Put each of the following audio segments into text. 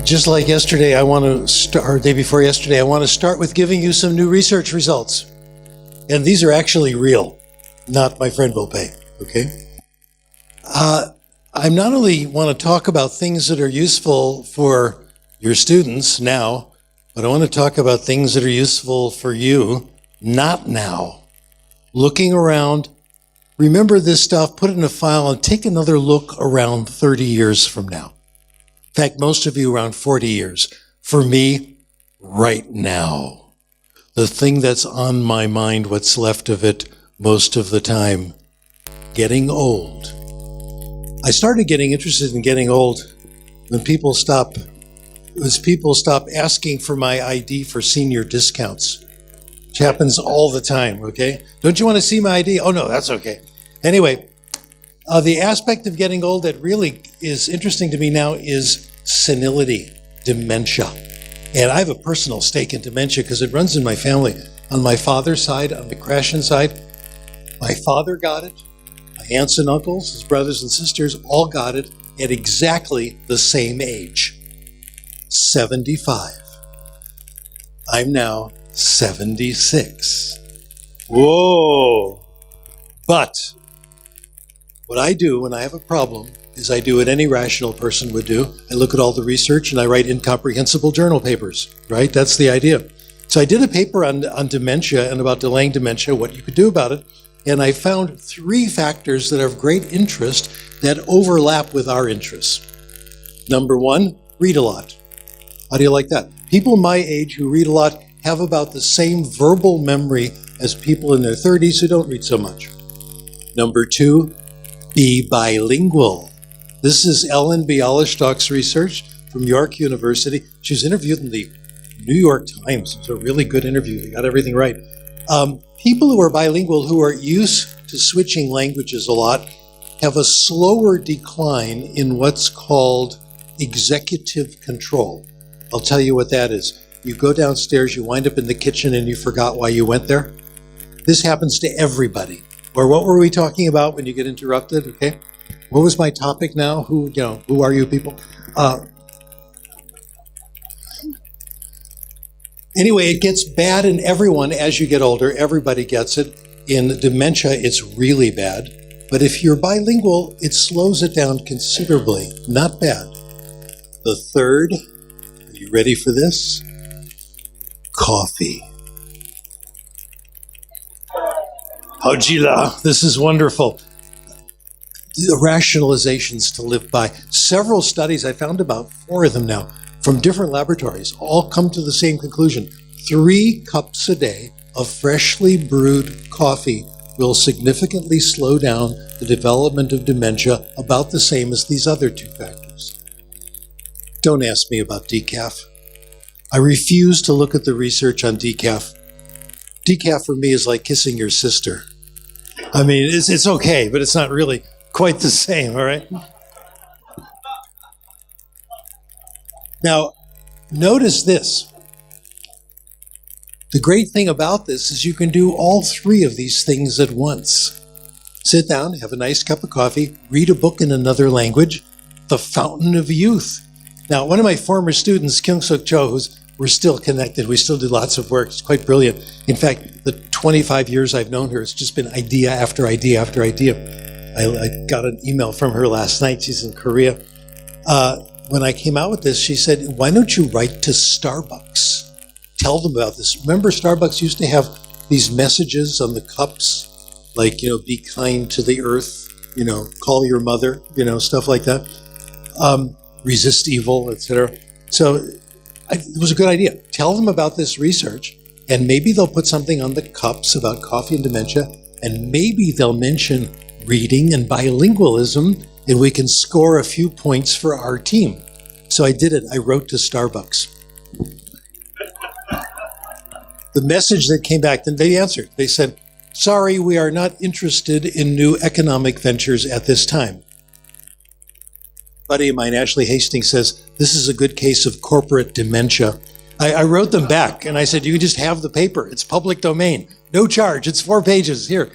Just like yesterday, or day before yesterday, I want to start with giving you some new research results. And these are actually real, not my friend will pay, okay? I not only want to talk about things that are useful for your students now, but I want to talk about things that are useful for you, not now. Looking around, remember this stuff, put it in a file, and take another look around 30 years from now. In fact, most of you around 40 years. For me, right now. The thing that's on my mind, what's left of it most of the time, getting old. I started getting interested in getting old when people stop asking for my ID for senior discounts, which happens all the time, okay? Don't you want to see my ID? Oh no, that's okay. Anyway, the aspect of getting old that really is interesting to me now is senility dementia. And I have a personal stake in dementia because it runs in my family. On my father's side, on the Krashen side, my father got it. My aunts and uncles, his brothers and sisters, all got it at exactly the same age, 75. I'm now 76. Whoa! But what I do when I have a problem is I do what any rational person would do. I look at all the research and I write incomprehensible journal papers, right? That's the idea. So I did a paper on dementia and about delaying dementia, what you could do about it. And I found 3 factors that are of great interest that overlap with our interests. Number 1, read a lot. How do you like that? People my age who read a lot have about the same verbal memory as people in their 30s who don't read so much. Number 2, be bilingual. This is Ellen Bialystock's research from York University. She was interviewed in the New York Times. It was a really good interview. They got everything right. People who are bilingual, who are used to switching languages a lot, have a slower decline in what's called executive control. I'll tell you what that is. You go downstairs, you wind up in the kitchen, and you forgot why you went there. This happens to everybody. Or what were we talking about when you get interrupted? Okay. What was my topic now? Who are you people? Anyway, it gets bad in everyone as you get older. Everybody gets it. In dementia, it's really bad. But if you're bilingual, it slows it down considerably. Not bad. The third, are you ready for this? Coffee. Hojila, this is wonderful. The rationalizations to live by. Several studies, I found about 4 of them now, from different laboratories, all come to the same conclusion. 3 cups a day of freshly brewed coffee will significantly slow down the development of dementia about the same as these other 2 factors. Don't ask me about decaf. I refuse to look at the research on decaf. Decaf for me is like kissing your sister. I mean, it's okay, but it's not really quite the same, all right? Now, notice this. The great thing about this is you can do all 3 of these things at once. Sit down, have a nice cup of coffee, read a book in another language, the fountain of youth. Now, one of my former students, Kyung-Suk Cho, we're still connected, we still do lots of work, it's quite brilliant. In fact, the 25 years I've known her, it's just been idea after idea after idea. I got an email from her last night, she's in Korea. When I came out with this, she said, why don't you write to Starbucks? Tell them about this. Remember, Starbucks used to have these messages on the cups, like, be kind to the earth, call your mother, stuff like that. Resist evil, etc. So it was a good idea. Tell them about this research, and maybe they'll put something on the cups about coffee and dementia, and maybe they'll mention reading and bilingualism, and we can score a few points for our team. So I did it. I wrote to Starbucks. The message that came back, then they answered. They said, sorry, we are not interested in new economic ventures at this time. A buddy of mine, Ashley Hastings, says, this is a good case of corporate dementia. I wrote them back, and I said, you can just have the paper. It's public domain. No charge. It's 4 pages. Here.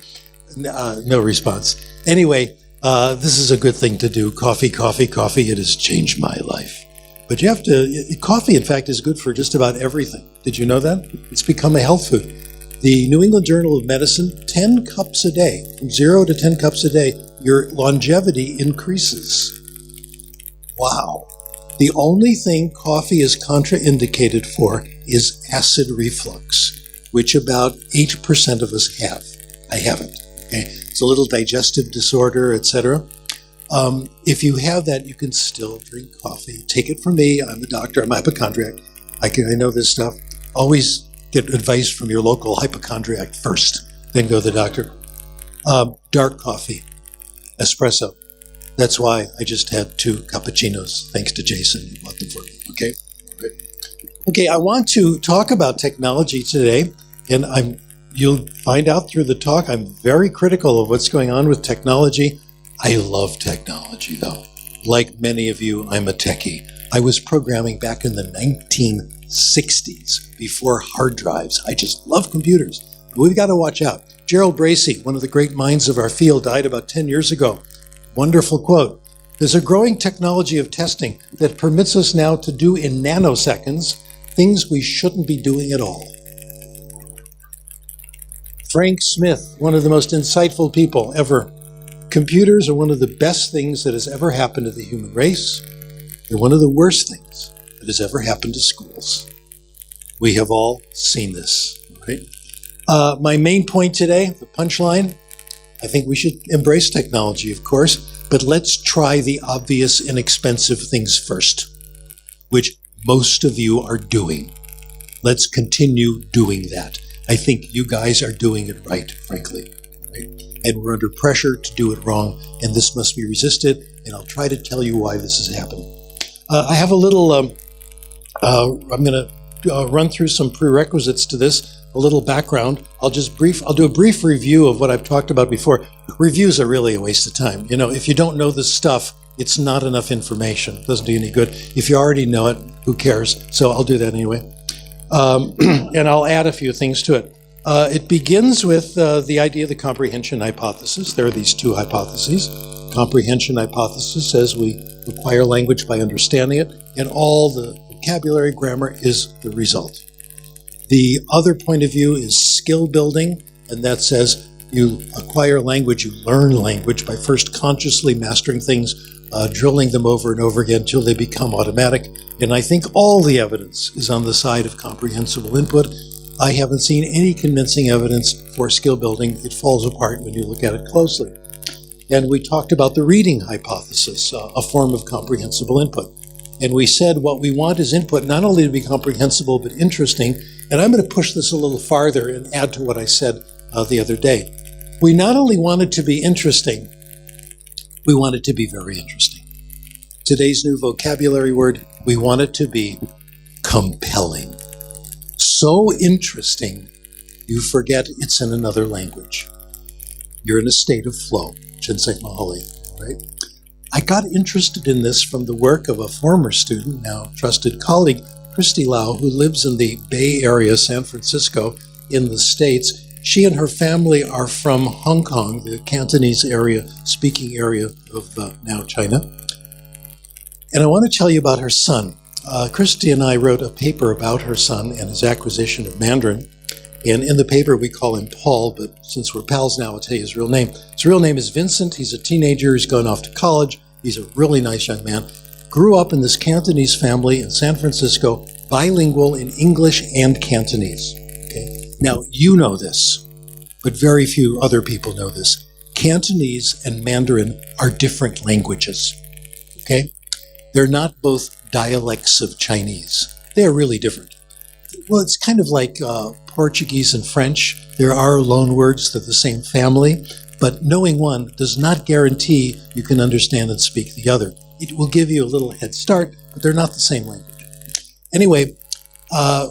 No response. Anyway, this is a good thing to do. Coffee, coffee, coffee. It has changed my life. But you have to, coffee, in fact, is good for just about everything. Did you know that? It's become a health food. The New England Journal of Medicine, 10 cups a day, from 0 to 10 cups a day, your longevity increases. Wow. The only thing coffee is contraindicated for is acid reflux, which about 8% of us have. I haven't. Okay? It's a little digestive disorder, etc. If you have that, you can still drink coffee. Take it from me. I'm a doctor. I'm a hypochondriac. I know this stuff. Always get advice from your local hypochondriac first, then go to the doctor. Dark coffee, espresso. That's why I just had 2 cappuccinos, thanks to Jason, who bought them for me. Okay? Okay, I want to talk about technology today, and you'll find out through the talk, I'm very critical of what's going on with technology. I love technology, though. Like many of you, I'm a techie. I was programming back in the 1960s, before hard drives. I just love computers. But we've got to watch out. Gerald Bracey, one of the great minds of our field, died about 10 years ago. Wonderful quote. There's a growing technology of testing that permits us now to do in nanoseconds things we shouldn't be doing at all. Frank Smith, one of the most insightful people ever. Computers are one of the best things that has ever happened to the human race. They're one of the worst things that has ever happened to schools. We have all seen this, right? My main point today, the punchline, I think we should embrace technology, of course, but let's try the obvious, inexpensive things first, which most of you are doing. Let's continue doing that. I think you guys are doing it right, frankly. Right? And we're under pressure to do it wrong, and this must be resisted, and I'll try to tell you why this is happening. I have a little, I'm going to run through some prerequisites to this, a little background. I'll do a brief review of what I've talked about before. Reviews are really a waste of time. You know, if you don't know this stuff, it's not enough information. It doesn't do you any good. If you already know it, who cares? So I'll do that anyway. And I'll add a few things to it. It begins with the idea of the comprehension hypothesis. There are these 2 hypotheses. Comprehension hypothesis says we acquire language by understanding it, and all the vocabulary, grammar is the result. The other point of view is skill building, and that says you acquire language, you learn language by first consciously mastering things, drilling them over and over again until they become automatic. And I think all the evidence is on the side of comprehensible input. I haven't seen any convincing evidence for skill building. It falls apart when you look at it closely. And we talked about the reading hypothesis, a form of comprehensible input. And we said what we want is input not only to be comprehensible, but interesting. And I'm going to push this a little farther and add to what I said the other day. We not only want it to be interesting, we want it to be very interesting. Today's new vocabulary word, we want it to be compelling. So interesting, you forget it's in another language. You're in a state of flow, Chinsek Mahali, right? I got interested in this from the work of a former student, now trusted colleague, Christy Lau, who lives in the Bay Area, San Francisco, in the States. She and her family are from Hong Kong, the Cantonese area, speaking area of now China. And I want to tell you about her son. Christy and I wrote a paper about her son and his acquisition of Mandarin. And in the paper, we call him Paul, but since we're pals now, I'll tell you his real name. His real name is Vincent. He's a teenager. He's gone off to college. He's a really nice young man. Grew up in this Cantonese family in San Francisco, bilingual in English and Cantonese. Okay? Now, you know this, but very few other people know this. Cantonese and Mandarin are different languages. Okay? They're not both dialects of Chinese. They're really different. Well, it's kind of like Portuguese and French. There are loan words, they're the same family, but knowing one does not guarantee you can understand and speak the other. It will give you a little head start, but they're not the same language. Anyway,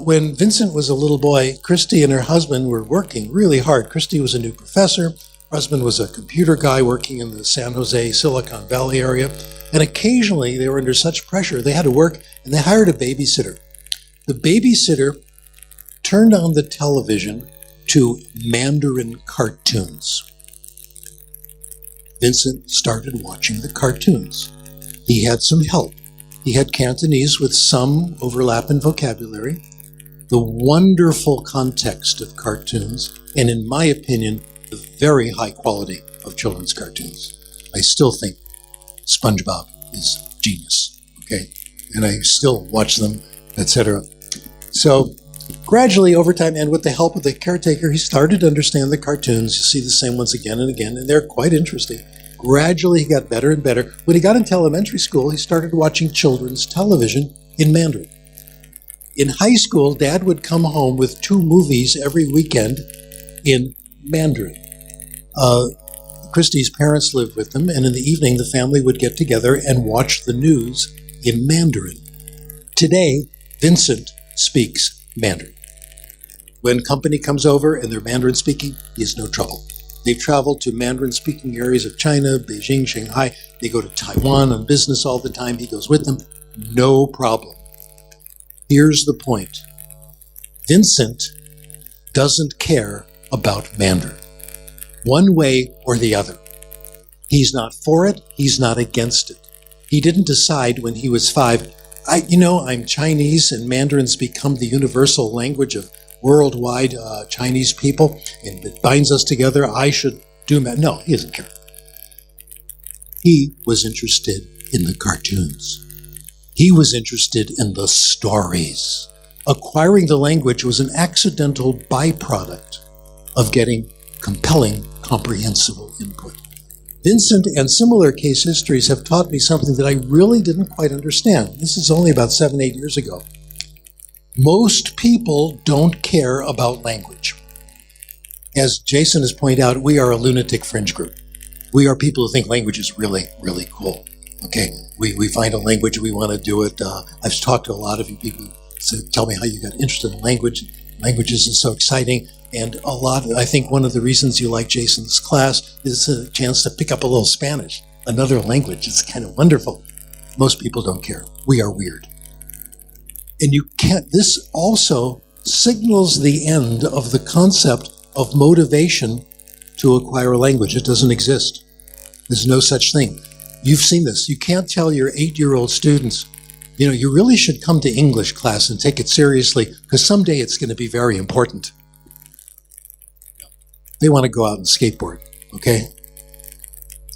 when Vincent was a little boy, Christy and her husband were working really hard. Christy was a new professor. Her husband was a computer guy working in the San Jose, Silicon Valley area. And occasionally they were under such pressure, they had to work, and they hired a babysitter. The babysitter turned on the television to Mandarin cartoons. Vincent started watching the cartoons. He had some help. He had Cantonese with some overlap in vocabulary, the wonderful context of cartoons, and in my opinion, the very high quality of children's cartoons. I still think SpongeBob is genius, okay? And I still watch them, etc. So gradually over time, and with the help of the caretaker, he started to understand the cartoons. You see the same ones again and again, and they're quite interesting. Gradually, he got better and better. When he got into elementary school, he started watching children's television in Mandarin. In high school, Dad would come home with 2 movies every weekend in Mandarin. Christy's parents lived with them, and in the evening, the family would get together and watch the news in Mandarin. Today, Vincent speaks Mandarin. When company comes over and they're Mandarin speaking, he has no trouble. They've traveled to Mandarin-speaking areas of China, Beijing, Shanghai. They go to Taiwan on business all the time. He goes with them. No problem. Here's the point. Vincent doesn't care about Mandarin, one way or the other. He's not for it. He's not against it. He didn't decide when he was 5, I'm Chinese and Mandarin's become the universal language of worldwide Chinese people, and it binds us together. I should do that. No, he doesn't care. He was interested in the cartoons. He was interested in the stories. Acquiring the language was an accidental byproduct of getting compelling, comprehensible input. Vincent and similar case histories have taught me something that I really didn't quite understand. This is only about 7-8 years ago. Most people don't care about language. As Jason has pointed out, we are a lunatic fringe group. We are people who think language is really, really cool. Okay, we find a language, we want to do it. I've talked to a lot of you people who tell me how you got interested in language. Languages is so exciting. And I think one of the reasons you like Jason's class is a chance to pick up a little Spanish, another language. It's kind of wonderful. Most people don't care. We are weird. And this also signals the end of the concept of motivation to acquire a language. It doesn't exist. There's no such thing. You've seen this. You can't tell your 8-year-old students, you really should come to English class and take it seriously because someday it's going to be very important. They want to go out and skateboard, okay?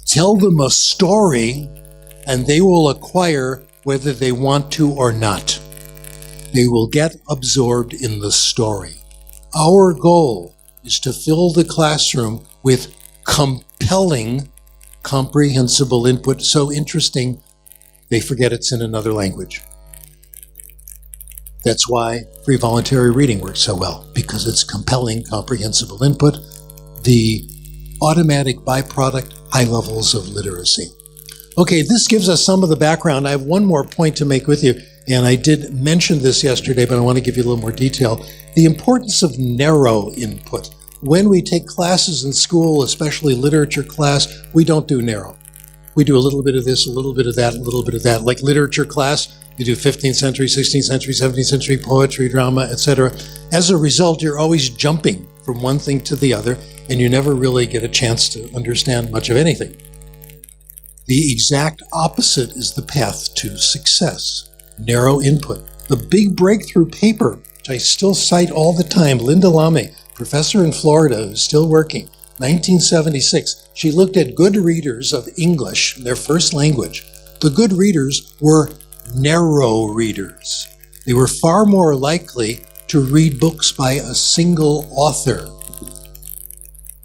Tell them a story and they will acquire whether they want to or not. They will get absorbed in the story. Our goal is to fill the classroom with compelling, comprehensible input, so interesting they forget it's in another language. That's why free voluntary reading works so well, because it's compelling, comprehensible input, the automatic byproduct, high levels of literacy. Okay, this gives us some of the background. I have one more point to make with you, and I did mention this yesterday, but I want to give you a little more detail. The importance of narrow input. When we take classes in school, especially literature class, we don't do narrow. We do a little bit of this, a little bit of that, a little bit of that. Like literature class, you do 15th century, 16th century, 17th century poetry, drama, etc. As a result, you're always jumping from one thing to the other, and you never really get a chance to understand much of anything. The exact opposite is the path to success. Narrow input. The big breakthrough paper, which I still cite all the time, Linda Lame, professor in Florida who's still working, 1976, she looked at good readers of English, their first language. The good readers were narrow readers. They were far more likely to read books by a single author.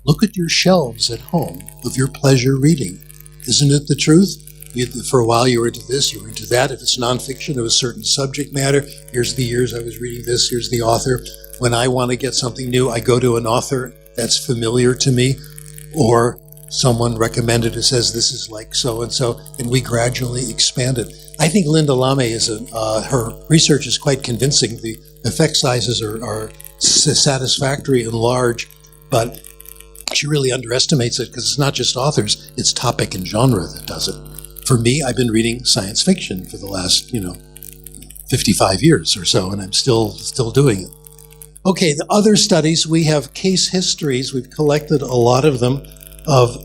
Look at your shelves at home of your pleasure reading. Isn't it the truth? For a while you were into this, you were into that. If it's nonfiction of a certain subject matter, here's the years I was reading this, here's the author. When I want to get something new, I go to an author that's familiar to me, or someone recommended who says this is like so-and-so, and we gradually expand it. I think Linda Lame her research is quite convincing. The effect sizes are satisfactory and large, but she really underestimates it because it's not just authors, it's topic and genre that does it. For me, I've been reading science fiction for the last, 55 years or so, and I'm still doing it. Okay, the other studies, we have case histories. We've collected a lot of them of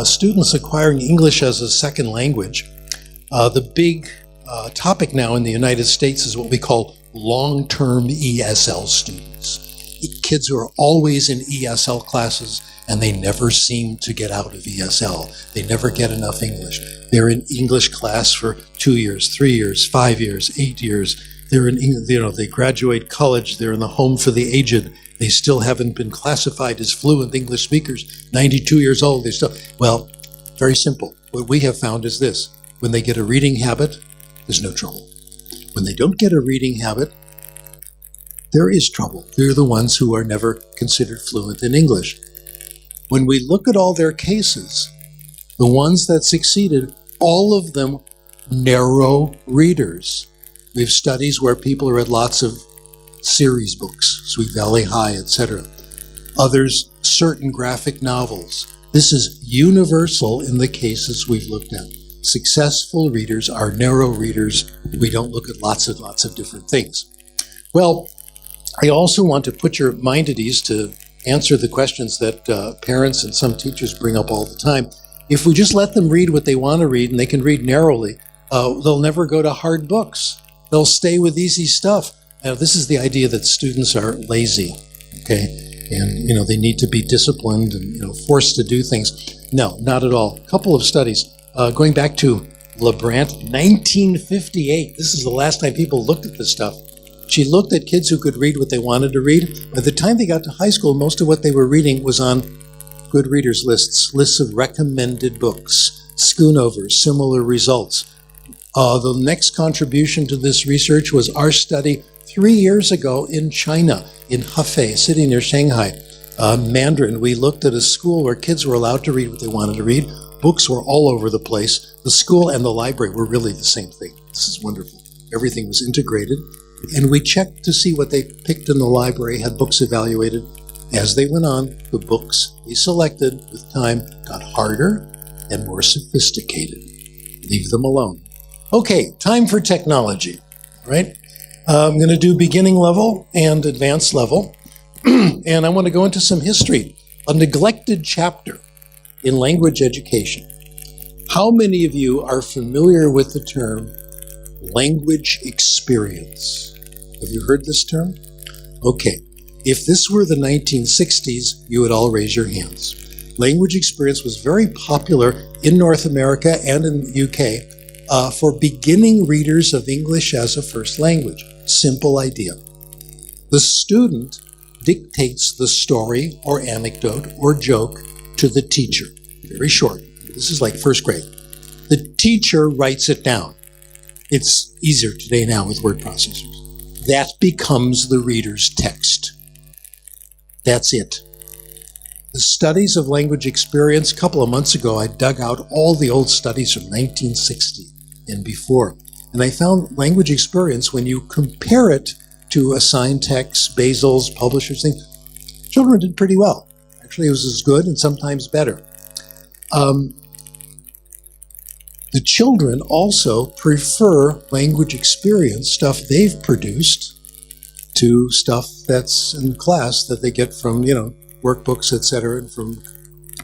students acquiring English as a second language. The big topic now in the United States is what we call long-term ESL students. Kids who are always in ESL classes and they never seem to get out of ESL. They never get enough English. They're in English class for 2 years, 3 years, 5 years, 8 years. They're in, they graduate college. They're in the home for the aged. They still haven't been classified as fluent English speakers. 92 years old. They still, well, very simple. What we have found is this. When they get a reading habit, there's no trouble. When they don't get a reading habit, there is trouble. They're the ones who are never considered fluent in English. When we look at all their cases, the ones that succeeded, all of them narrow readers. We have studies where people read lots of series books, Sweet Valley High, etc. Others, certain graphic novels. This is universal in the cases we've looked at. Successful readers are narrow readers. We don't look at lots of different things. Well, I also want to put your mind at ease to answer the questions that parents and some teachers bring up all the time. If we just let them read what they want to read and they can read narrowly, they'll never go to hard books. They'll stay with easy stuff. Now, this is the idea that students are lazy, okay? And, they need to be disciplined and, forced to do things. No, not at all. A couple of studies. Going back to LeBrant, 1958. This is the last time people looked at this stuff. She looked at kids who could read what they wanted to read. By the time they got to high school, most of what they were reading was on good readers lists of recommended books, Schoonover, similar results. The next contribution to this research was our study 3 years ago in China, in Hefei, a city near Shanghai. Mandarin, we looked at a school where kids were allowed to read what they wanted to read. Books were all over the place. The school and the library were really the same thing. This is wonderful. Everything was integrated. And we checked to see what they picked in the library, had books evaluated. As they went on, the books they selected with time got harder and more sophisticated. Leave them alone. Okay, time for technology, right? I'm going to do beginning level and advanced level. And I want to go into some history. A neglected chapter in language education. How many of you are familiar with the term language experience? Have you heard this term? Okay. If this were the 1960s, you would all raise your hands. Language experience was very popular in North America and in the UK for beginning readers of English as a first language. Simple idea. The student dictates the story or anecdote or joke to the teacher. Very short. This is like first grade. The teacher writes it down. It's easier today now with word processors. That becomes the reader's text. That's it. The studies of language experience, a couple of months ago, I dug out all the old studies from 1960 and before. And I found language experience, when you compare it to assigned text, Basil's, publishers, things, children did pretty well. Actually, it was as good and sometimes better. The children also prefer language experience, stuff they've produced, to stuff that's in class that they get from, workbooks, etc., and from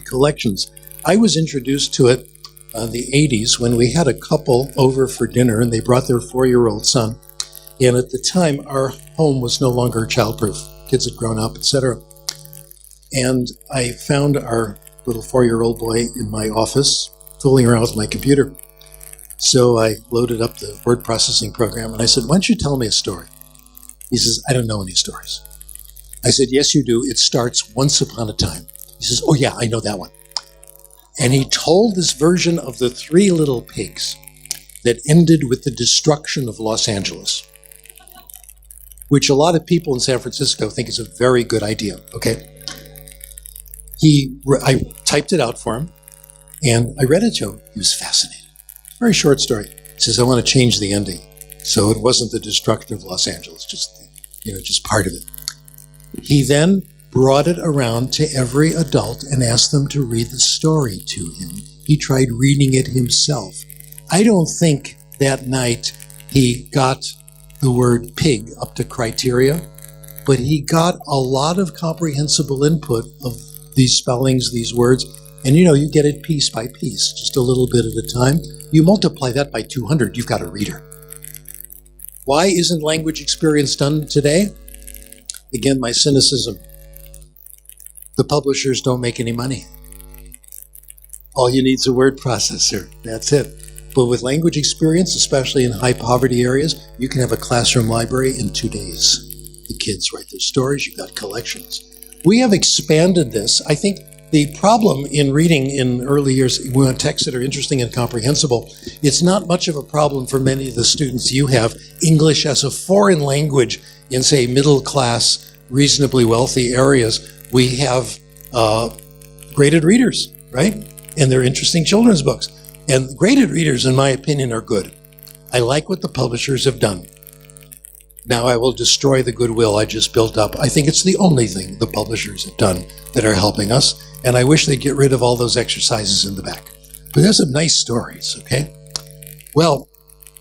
collections. I was introduced to it in the 80s when we had a couple over for dinner and they brought their 4-year-old son. And at the time, our home was no longer childproof. Kids had grown up, etc. And I found our little 4-year-old boy in my office, fooling around with my computer. So I loaded up the word processing program and I said, why don't you tell me a story? He says, I don't know any stories. I said, yes, you do. It starts once upon a time. He says, oh yeah, I know that one. And he told this version of the 3 little pigs that ended with the destruction of Los Angeles, which a lot of people in San Francisco think is a very good idea, okay? I typed it out for him, and I read it to him. He was fascinated. Very short story. He says, I want to change the ending. So it wasn't the destruction of Los Angeles, just part of it. He then brought it around to every adult and asked them to read the story to him. He tried reading it himself. I don't think that night he got the word pig up to criteria, but he got a lot of comprehensible input of these spellings, these words, and you get it piece by piece, just a little bit at a time. You multiply that by 200, you've got a reader. Why isn't language experience done today? Again, my cynicism. The publishers don't make any money. All you need is a word processor. That's it. But with language experience, especially in high poverty areas, you can have a classroom library in 2 days. The kids write their stories, you've got collections. We have expanded this. I think the problem in reading in early years, we want texts that are interesting and comprehensible. It's not much of a problem for many of the students you have. English as a foreign language in, say, middle class, reasonably wealthy areas, we have graded readers, right? And they're interesting children's books. And graded readers, in my opinion, are good. I like what the publishers have done. Now I will destroy the goodwill I just built up. I think it's the only thing the publishers have done that are helping us, and I wish they'd get rid of all those exercises in the back. But there's some nice stories, okay? Well,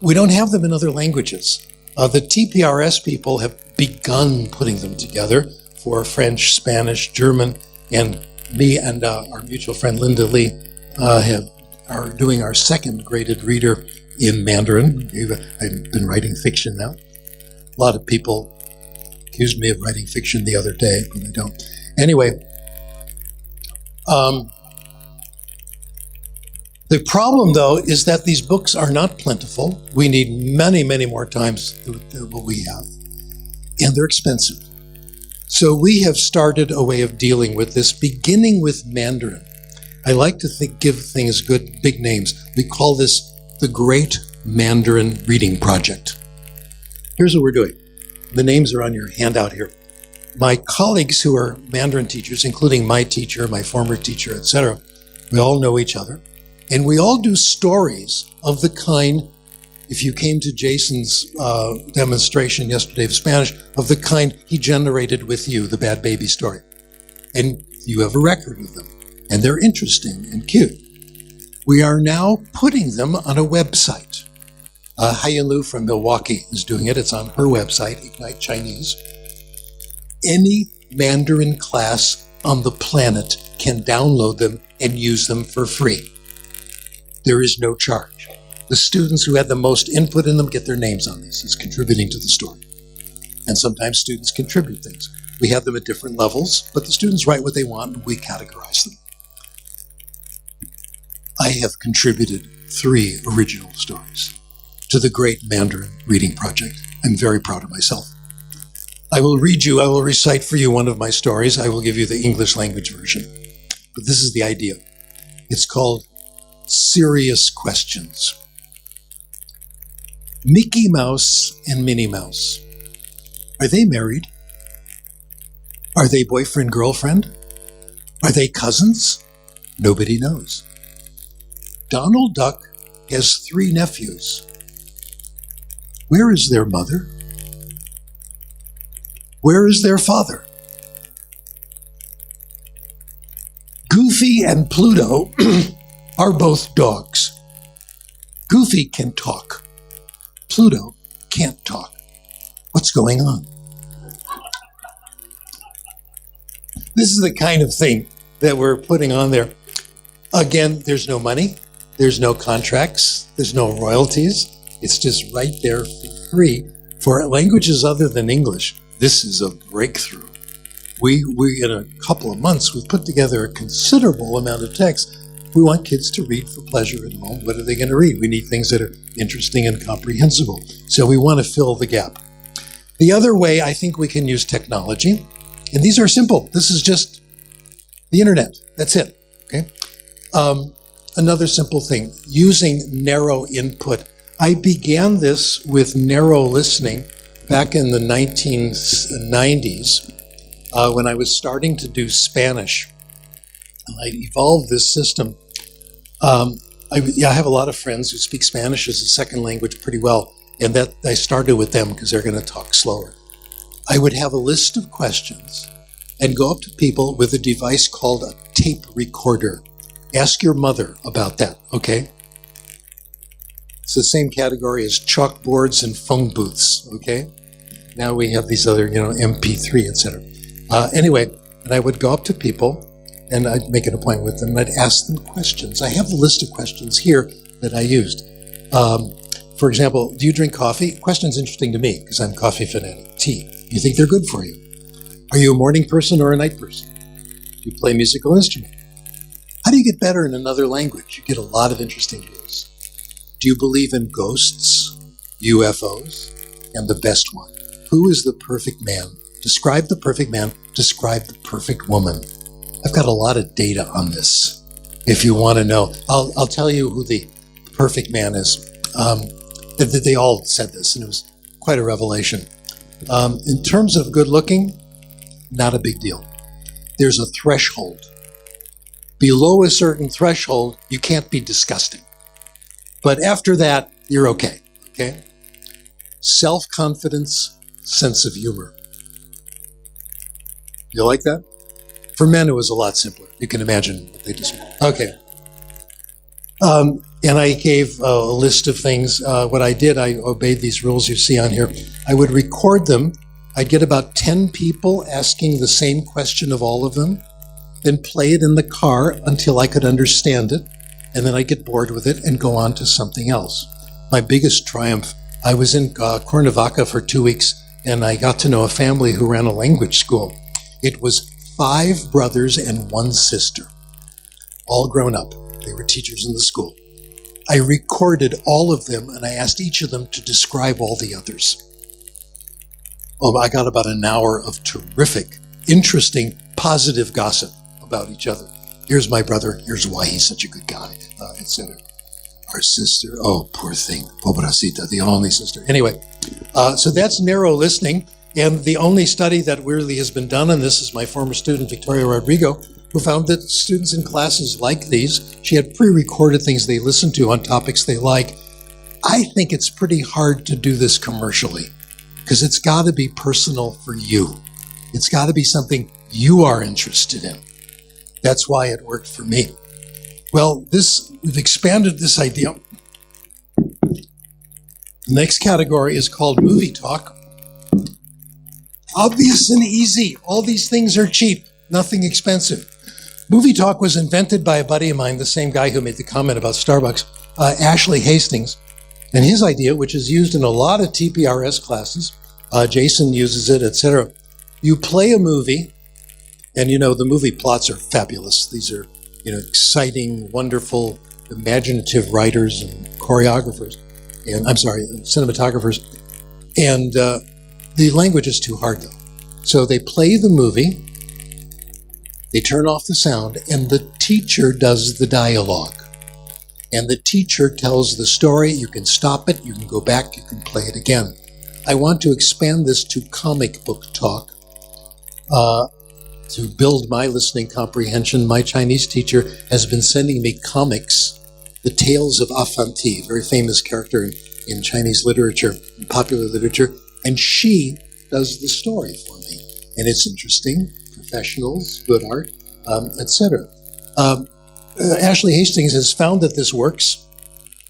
we don't have them in other languages. The TPRS people have begun putting them together for French, Spanish, German, and me and our mutual friend Linda Lee are doing our second graded reader in Mandarin. I've been writing fiction now. A lot of people accused me of writing fiction the other day, but I don't. Anyway, the problem, though, is that these books are not plentiful. We need many, many more times than what we have, and they're expensive. So we have started a way of dealing with this, beginning with Mandarin. I like to give things good, big names. We call this the Great Mandarin Reading Project. Here's what we're doing. The names are on your handout here. My colleagues who are Mandarin teachers, including my teacher, my former teacher, etc., we all know each other. And we all do stories of the kind, if you came to Jason's demonstration yesterday of Spanish, of the kind he generated with you, the Bad Baby story. And you have a record of them. And they're interesting and cute. We are now putting them on a website. Haiyan Lu from Milwaukee is doing it. It's on her website, Ignite Chinese. Any Mandarin class on the planet can download them and use them for free. There is no charge. The students who had the most input in them get their names on these. It's contributing to the story. And sometimes students contribute things. We have them at different levels, but the students write what they want and we categorize them. I have contributed 3 original stories to the Great Mandarin Reading Project. I'm very proud of myself. I will recite for you one of my stories. I will give you the English language version. But this is the idea. It's called Serious Questions. Mickey Mouse and Minnie Mouse. Are they married? Are they boyfriend-girlfriend? Are they cousins? Nobody knows. Donald Duck has 3 nephews. Where is their mother? Where is their father? Goofy and Pluto are both dogs. Goofy can talk. Pluto can't talk. What's going on? This is the kind of thing that we're putting on there. Again, there's no money. There's no contracts. There's no royalties. It's just right there for free. For languages other than English, this is a breakthrough. We in a couple of months, we've put together a considerable amount of text. We want kids to read for pleasure at home. What are they going to read? We need things that are interesting and comprehensible. So we want to fill the gap. The other way I think we can use technology, and these are simple. This is just the internet. That's it. Okay. Another simple thing, using narrow input. I began this with narrow listening back in the 1990s when I was starting to do Spanish. And I evolved this system. I have a lot of friends who speak Spanish as a second language pretty well, and that I started with them because they're going to talk slower. I would have a list of questions and go up to people with a device called a tape recorder. Ask your mother about that, okay? It's the same category as chalkboards and phone booths, okay? Now we have these other, MP3, etc. Anyway, and I would go up to people and I'd make an appointment with them and I'd ask them questions. I have the list of questions here that I used. For example, do you drink coffee? Question's interesting to me because I'm a coffee fanatic. Tea. Do you think they're good for you? Are you a morning person or a night person? Do you play a musical instrument? How do you get better in another language? You get a lot of interesting rules. Do you believe in ghosts, UFOs, and the best one? Who is the perfect man? Describe the perfect man. Describe the perfect woman. I've got a lot of data on this. If you want to know, I'll tell you who the perfect man is. They all said this, and it was quite a revelation. In terms of good looking, not a big deal. There's a threshold. Below a certain threshold, you can't be disgusting. But after that, you're okay. Okay? Self-confidence, sense of humor. You like that? For men, it was a lot simpler. You can imagine what they just... Okay. And I gave a list of things. What I did, I obeyed these rules you see on here. I would record them. I'd get about 10 people asking the same question of all of them, then play it in the car until I could understand it, and then I'd get bored with it and go on to something else. My biggest triumph, I was in Cuernavaca for 2 weeks, and I got to know a family who ran a language school. It was 5 brothers and 1 sister, all grown up. They were teachers in the school. I recorded all of them, and I asked each of them to describe all the others. Oh, I got about an hour of terrific, interesting, positive gossip about each other. Here's my brother. Here's why he's such a good guy, etc. Our sister, oh, poor thing, pobrecita, the only sister. Anyway, so that's narrow listening. And the only study that really has been done on this is my former student, Victoria Rodrigo, who found that students in classes like these, she had pre-recorded things they listened to on topics they like. I think it's pretty hard to do this commercially because it's got to be personal for you. It's got to be something you are interested in. That's why it worked for me. Well, we've expanded this idea. The next category is called movie talk. Obvious and easy. All these things are cheap, nothing expensive. Movie talk was invented by a buddy of mine, the same guy who made the comment about Starbucks, Ashley Hastings. And his idea, which is used in a lot of TPRS classes, Jason uses it, etc. You play a movie, and the movie plots are fabulous. These are, exciting, wonderful, imaginative writers and choreographers, and cinematographers. And the language is too hard, though. So they play the movie, they turn off the sound, and the teacher does the dialogue. And the teacher tells the story. You can stop it, you can go back, you can play it again. I want to expand this to comic book talk to build my listening comprehension. My Chinese teacher has been sending me comics, the Tales of Afanti, a very famous character in Chinese literature, in popular literature, and she does the story for me. And it's interesting, professionals, good art, etc. Ashley Hastings has found that this works.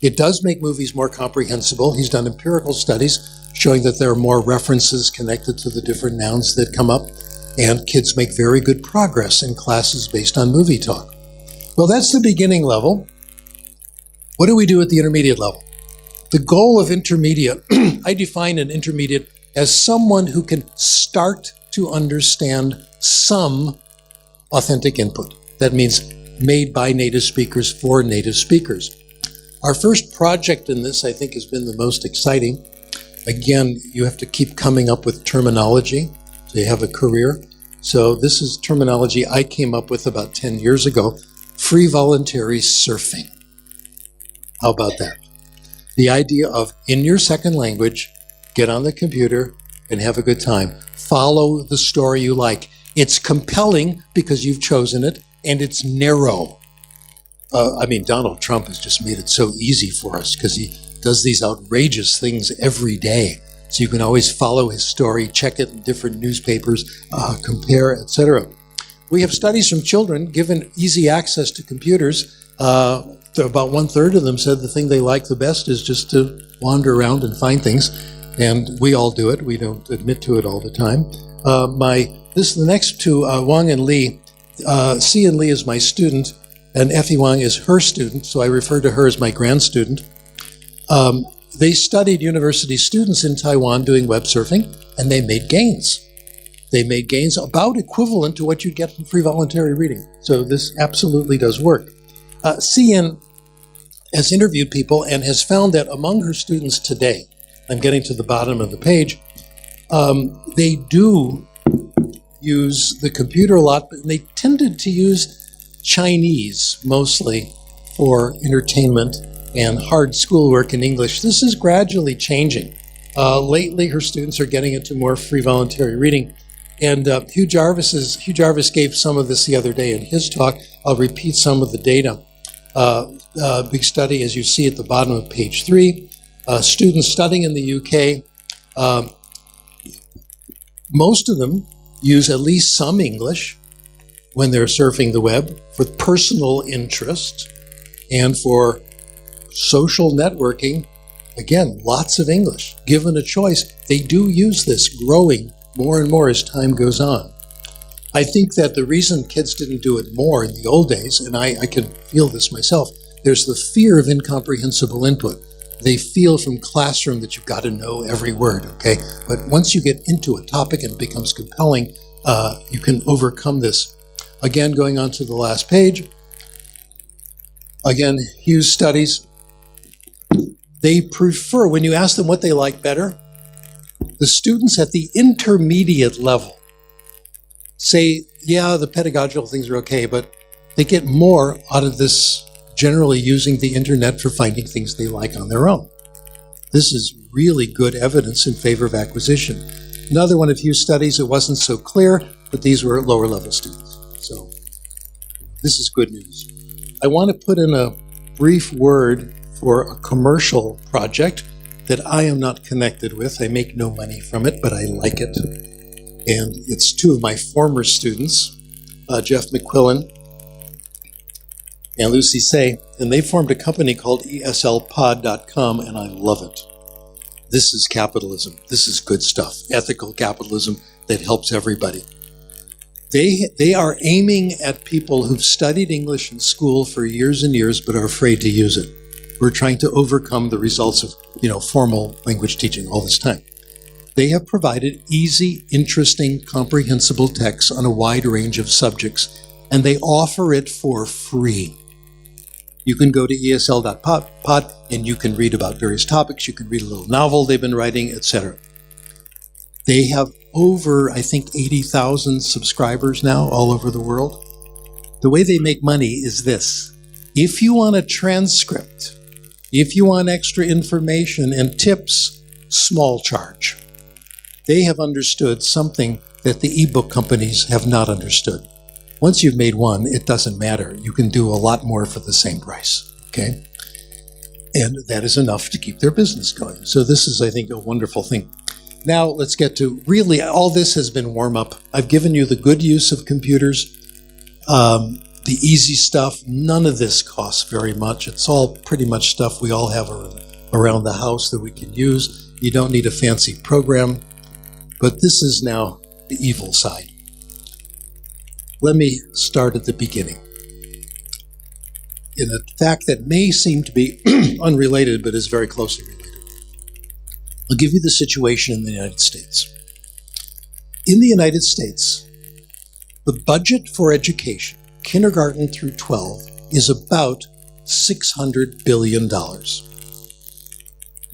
It does make movies more comprehensible. He's done empirical studies showing that there are more references connected to the different nouns that come up, and kids make very good progress in classes based on movie talk. Well, that's the beginning level. What do we do at the intermediate level? The goal of intermediate, I define an intermediate as someone who can start to understand some authentic input. That means made by native speakers for native speakers. Our first project in this, I think, has been the most exciting. Again, you have to keep coming up with terminology so you have a career. So this is terminology I came up with about 10 years ago. Free voluntary surfing. How about that? The idea of, in your second language, get on the computer and have a good time. Follow the story you like. It's compelling because you've chosen it, and it's narrow. Donald Trump has just made it so easy for us because he does these outrageous things every day. So you can always follow his story, check it in different newspapers, compare, etc. We have studies from children given easy access to computers. About 1/3 of them said the thing they like the best is just to wander around and find things. And we all do it. We don't admit to it all the time. The next two, Wang and Lee. C and Lee is my student, and Effie Wang is her student, so I refer to her as my grand student. they studied university students in Taiwan doing web surfing, and they made gains. They made gains about equivalent to what you get from free voluntary reading. So this absolutely does work. CN has interviewed people and has found that among her students today, I'm getting to the bottom of the page, they do use the computer a lot, but they tended to use Chinese mostly for entertainment and hard schoolwork in English. This is gradually changing. Lately, her students are getting into more free voluntary reading. And Hugh Jarvis gave some of this the other day in his talk. I'll repeat some of the data. Big study, as you see at the bottom of page 3. Students studying in the UK, most of them use at least some English when they're surfing the web for personal interest and for social networking. Again, lots of English. Given a choice, they do use this, growing more and more as time goes on. I think that the reason kids didn't do it more in the old days, and I can feel this myself, there's the fear of incomprehensible input. They feel from classroom that you've got to know every word, okay? But once you get into a topic and it becomes compelling, you can overcome this. Again, going on to the last page. Again, Hughes studies. They prefer, when you ask them what they like better, the students at the intermediate level say, yeah, the pedagogical things are okay, but they get more out of this generally using the internet for finding things they like on their own. This is really good evidence in favor of acquisition. Another one of Hughes' studies, it wasn't so clear, but these were lower level students. So this is good news. I want to put in a brief word for a commercial project that I am not connected with. I make no money from it, but I like it. And it's two of my former students, Jeff McQuillan and Lucy Say, and they formed a company called eslpod.com, and I love it. This is capitalism. This is good stuff. Ethical capitalism that helps everybody. They are aiming at people who've studied English in school for years and years but are afraid to use it. We're trying to overcome the results of, formal language teaching all this time. They have provided easy, interesting, comprehensible texts on a wide range of subjects, and they offer it for free. You can go to esl.pod and you can read about various topics. You can read a little novel they've been writing, etc. They have over, I think, 80,000 subscribers now all over the world. The way they make money is this. If you want a transcript, if you want extra information and tips, small charge. They have understood something that the ebook companies have not understood. Once you've made one, it doesn't matter. You can do a lot more for the same price, okay? And that is enough to keep their business going. So this is, I think, a wonderful thing. Now let's get to, really, all this has been warm up. I've given you the good use of computers, the easy stuff. None of this costs very much. It's all pretty much stuff we all have around the house that we can use. You don't need a fancy program, but this is now the evil side. Let me start at the beginning. In a fact that may seem to be unrelated, but is very closely related. I'll give you the situation in the United States. In the United States, the budget for education, kindergarten through 12, is about $600 billion.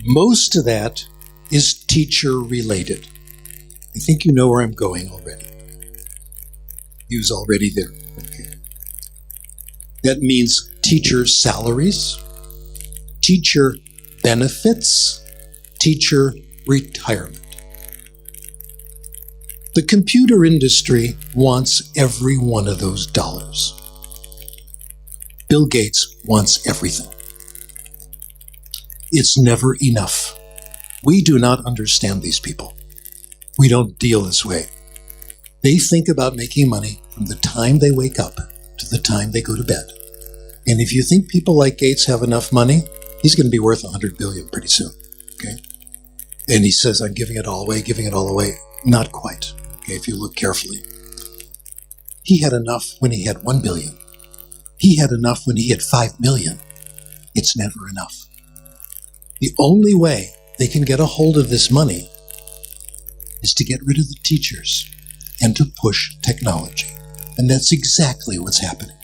Most of that is teacher-related. I think you know where I'm going already. He was already there. Okay. That means teacher salaries, teacher benefits, teacher retirement. The computer industry wants every one of those dollars. Bill Gates wants everything. It's never enough. We do not understand these people. We don't deal this way. They think about making money from the time they wake up to the time they go to bed. And if you think people like Gates have enough money, he's going to be worth $100 billion pretty soon, okay? And he says, I'm giving it all away. Not quite, okay, if you look carefully. He had enough when he had 1 billion. He had enough when he had 5 million. It's never enough. The only way they can get a hold of this money is to get rid of the teachers and to push technology. And that's exactly what's happening.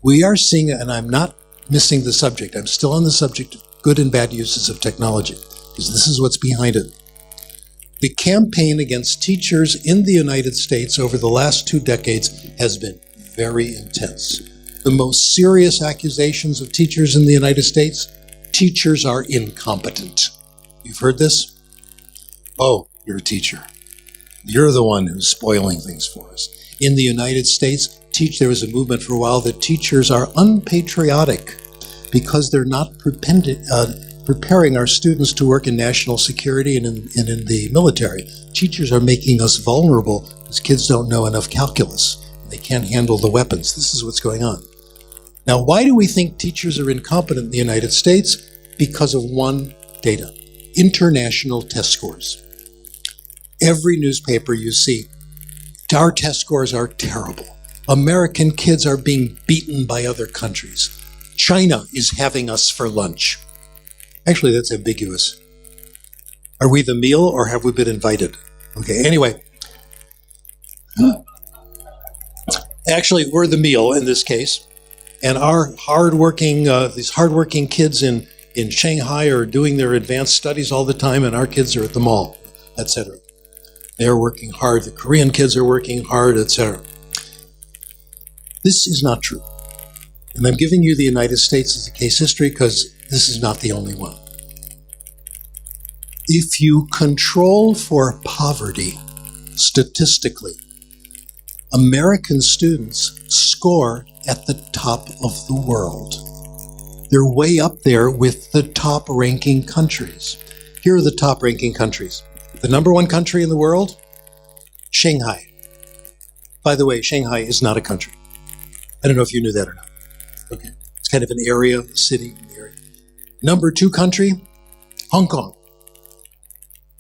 We are seeing, and I'm not missing the subject, I'm still on the subject of good and bad uses of technology, because this is what's behind it. The campaign against teachers in the United States over the last 2 decades has been very intense. The most serious accusations of teachers in the United States: teachers are incompetent. You've heard this? Oh, you're a teacher. You're the one who's spoiling things for us. In the United States, there was a movement for a while that teachers are unpatriotic because they're not preparing our students to work in national security and in the military. Teachers are making us vulnerable because kids don't know enough calculus. They can't handle the weapons. This is what's going on. Now, why do we think teachers are incompetent in the United States? Because of one data: international test scores. Every newspaper you see, our test scores are terrible. American kids are being beaten by other countries. China is having us for lunch. Actually, that's ambiguous. Are we the meal or have we been invited? Okay, anyway. Actually, we're the meal in this case. And our these hardworking kids in Shanghai are doing their advanced studies all the time, and our kids are at the mall, etc. They're working hard. The Korean kids are working hard, etc. This is not true. And I'm giving you the United States as a case history because this is not the only one. If you control for poverty statistically, American students score at the top of the world. They're way up there with the top-ranking countries. Here are the top-ranking countries. The number 1 country in the world, Shanghai. By the way, Shanghai is not a country. I don't know if you knew that or not. Okay. It's kind of an area, a city. Number 2 country, Hong Kong.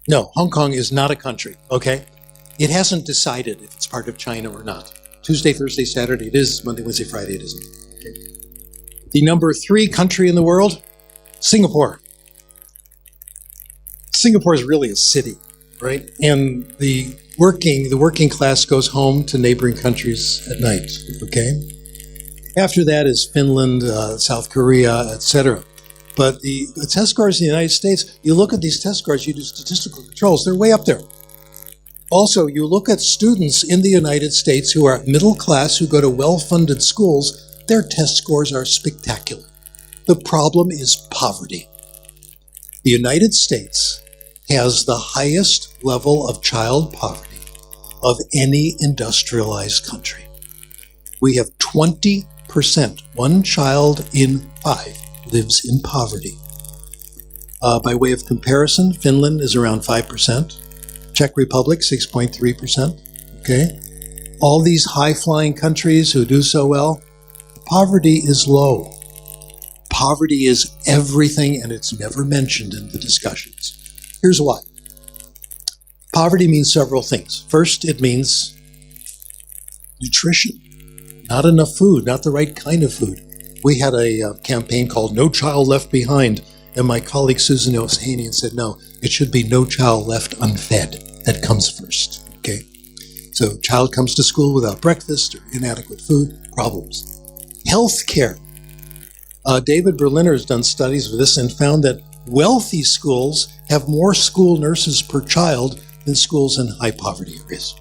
No, Hong Kong is not a country, okay? It hasn't decided if it's part of China or not. Tuesday, Thursday, Saturday it is. Monday, Wednesday, Friday it isn't. Okay. The number 3 country in the world, Singapore. Singapore is really a city, right? And the working class goes home to neighboring countries at night, okay? After that is Finland, South Korea, etc. But the test scores in the United States, you look at these test scores, you do statistical controls, they're way up there. Also, you look at students in the United States who are middle class, who go to well-funded schools, their test scores are spectacular. The problem is poverty. The United States has the highest level of child poverty of any industrialized country. We have 20%, 1 child in 5 lives in poverty. By way of comparison, Finland is around 5%. Czech Republic, 6.3%. Okay? All these high-flying countries who do so well, poverty is low. Poverty is everything, and it's never mentioned in the discussions. Here's why. Poverty means several things. First, it means nutrition. Not enough food, not the right kind of food. We had a campaign called No Child Left Behind, and my colleague Susan Osanian said, no, it should be no child left unfed. That comes first, okay? So child comes to school without breakfast or inadequate food, problems. Healthcare. David Berliner has done studies with this and found that wealthy schools have more school nurses per child than schools in high poverty areas,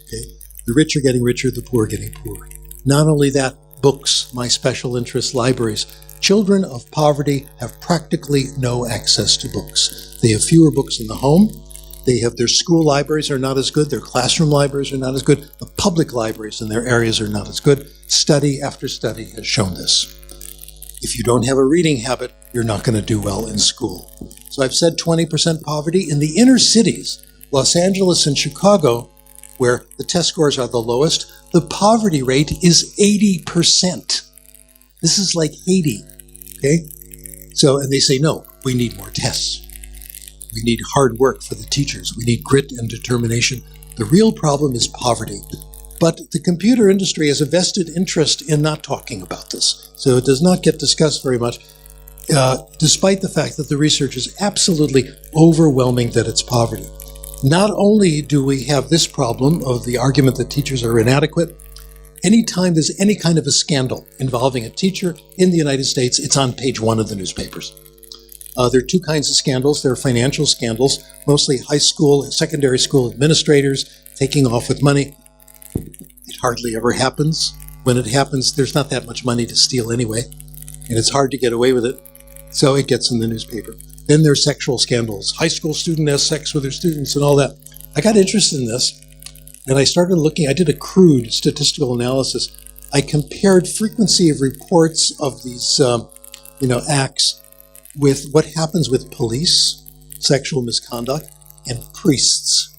okay? The rich are getting richer, the poor are getting poorer. Not only that, books, my special interest libraries. Children of poverty have practically no access to books. They have fewer books in the home. They have their school libraries are not as good. Their classroom libraries are not as good. The public libraries in their areas are not as good. Study after study has shown this. If you don't have a reading habit, you're not going to do well in school. So I've said 20% poverty. In the inner cities, Los Angeles and Chicago, where the test scores are the lowest, the poverty rate is 80%. This is like Haiti, okay? So, and they say, no, we need more tests. We need hard work for the teachers. We need grit and determination. The real problem is poverty. But the computer industry has a vested interest in not talking about this. So it does not get discussed very much. despite the fact that the research is absolutely overwhelming that it's poverty. Not only do we have this problem of the argument that teachers are inadequate, anytime there's any kind of a scandal involving a teacher in the United States, it's on page 1 of the newspapers. There are two kinds of scandals. There are financial scandals, mostly high school and secondary school administrators taking off with money. It hardly ever happens. When it happens, there's not that much money to steal anyway, and it's hard to get away with it, so it gets in the newspaper. Then there's sexual scandals. High school student has sex with their students and all that. I got interested in this, and I started looking. I did a crude statistical analysis. I compared frequency of reports of these acts with what happens with police, sexual misconduct, and priests.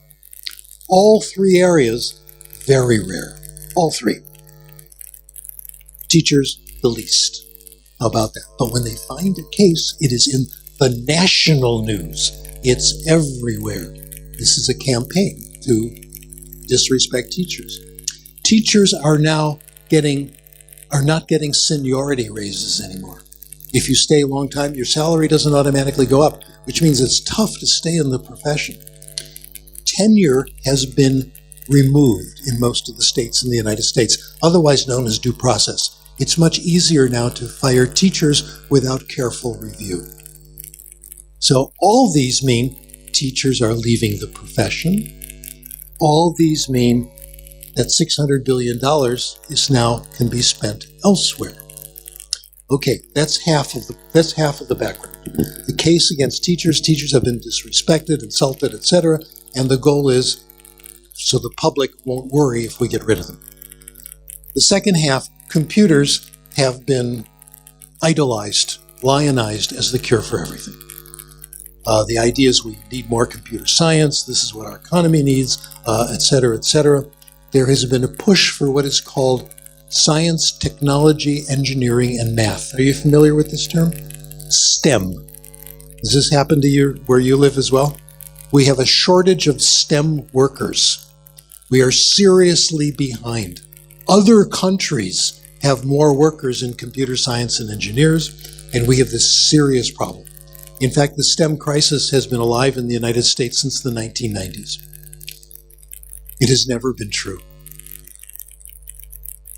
All three areas, very rare. All three. Teachers, the least. How about that? But when they find a case, it is in the national news. It's everywhere. This is a campaign to disrespect teachers. Teachers are not getting seniority raises anymore. If you stay a long time, your salary doesn't automatically go up, which means it's tough to stay in the profession. Tenure has been removed in most of the states in the United States, otherwise known as due process. It's much easier now to fire teachers without careful review. So all these mean teachers are leaving the profession. All these mean that $600 billion can be spent elsewhere. Okay, that's half of the background. The case against teachers have been disrespected, insulted, etc., and the goal is so the public won't worry if we get rid of them. The second half, computers have been idolized, lionized as the cure for everything. The idea is we need more computer science, this is what our economy needs, etc., etc. There has been a push for what is called science, technology, engineering, and math. Are you familiar with this term? STEM. Does this happen to you where you live as well? We have a shortage of STEM workers. We are seriously behind. Other countries have more workers in computer science and engineers, and we have this serious problem. In fact, the STEM crisis has been alive in the United States since the 1990s. It has never been true.